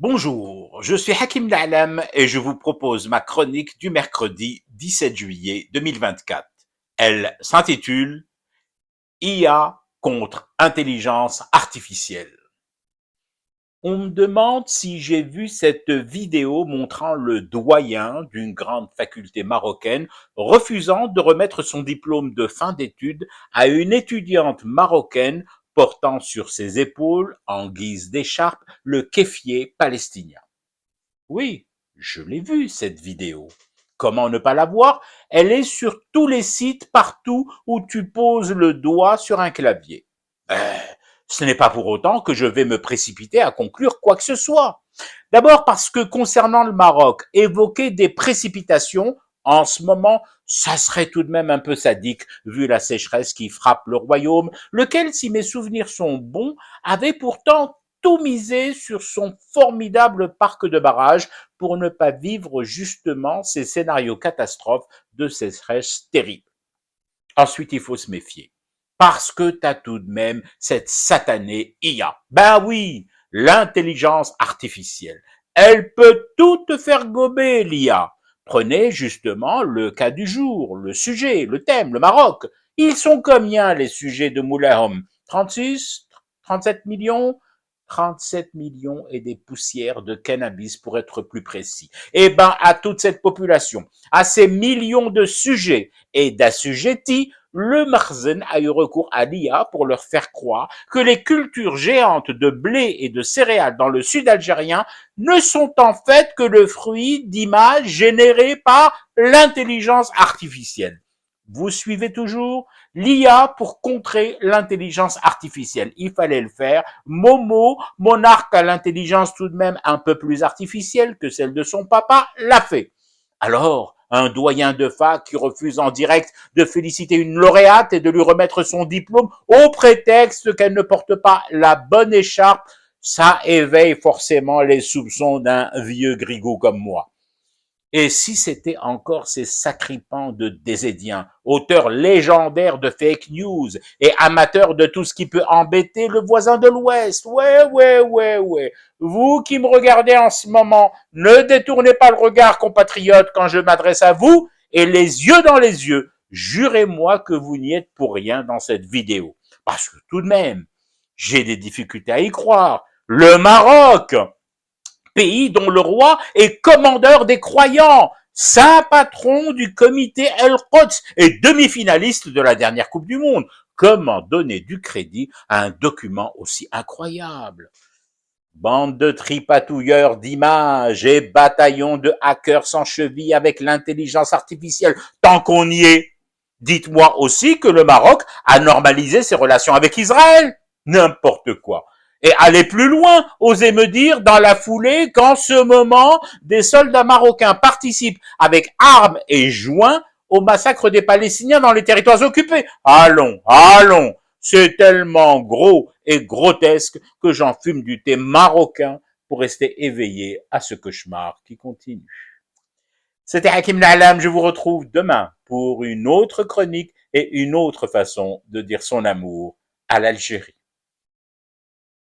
Bonjour, je suis Hakim La'alam et je vous propose ma chronique du mercredi 17 juillet 2024. Elle s'intitule IA contre intelligence artificielle. On me demande si j'ai vu cette vidéo montrant le doyen d'une grande faculté marocaine refusant de remettre son diplôme de fin d'études à une étudiante marocaine portant sur ses épaules, en guise d'écharpe, le kéfier palestinien. Oui, je l'ai vue, cette vidéo. Comment ne pas la voir? Elle est sur tous les sites partout où tu poses le doigt sur un clavier. Ce n'est pas pour autant que je vais me précipiter à conclure quoi que ce soit. D'abord parce que concernant le Maroc, évoquer des précipitations en ce moment, ça serait tout de même un peu sadique vu la sécheresse qui frappe le royaume, lequel, si mes souvenirs sont bons, avait pourtant tout misé sur son formidable parc de barrages pour ne pas vivre justement ces scénarios catastrophes de sécheresse terrible. Ensuite, il faut se méfier. Parce que t'as tout de même cette satanée IA. Ben oui, l'intelligence artificielle. Elle peut tout te faire gober, l'IA. Prenez justement le cas du jour, le sujet, le thème, le Maroc. Ils sont combien les sujets de Moulin Homme? 36? 37 millions? 37 millions et des poussières de cannabis pour être plus précis. Eh ben, à toute cette population, à ces millions de sujets et d'assujettis, le Marzen a eu recours à l'IA pour leur faire croire que les cultures géantes de blé et de céréales dans le sud algérien ne sont en fait que le fruit d'images générées par l'intelligence artificielle. Vous suivez toujours? L'IA pour contrer l'intelligence artificielle. Il fallait le faire. Momo, monarque à l'intelligence tout de même un peu plus artificielle que celle de son papa, l'a fait. Alors, un doyen de fac qui refuse en direct de féliciter une lauréate et de lui remettre son diplôme au prétexte qu'elle ne porte pas la bonne écharpe, ça éveille forcément les soupçons d'un vieux grigou comme moi. Et si c'était encore ces sacripants de Désédien, auteurs légendaires de fake news et amateurs de tout ce qui peut embêter le voisin de l'Ouest. Ouais. Vous qui me regardez en ce moment, ne détournez pas le regard, compatriotes, quand je m'adresse à vous, et les yeux dans les yeux, jurez-moi que vous n'y êtes pour rien dans cette vidéo. Parce que tout de même, j'ai des difficultés à y croire. Le Maroc, pays dont le roi est commandeur des croyants, saint patron du comité El-Quds et demi-finaliste de la dernière Coupe du Monde. Comment donner du crédit à un document aussi incroyable? Bande de tripatouilleurs d'images et bataillons de hackers sans cheville avec l'intelligence artificielle. Tant qu'on y est, dites-moi aussi que le Maroc a normalisé ses relations avec Israël. N'importe quoi. Et allez plus loin, osez me dire dans la foulée qu'en ce moment, des soldats marocains participent avec armes et joints au massacre des Palestiniens dans les territoires occupés. Allons, c'est tellement gros et grotesque que j'en fume du thé marocain pour rester éveillé à ce cauchemar qui continue. C'était Hakim La'alam, je vous retrouve demain pour une autre chronique et une autre façon de dire son amour à l'Algérie.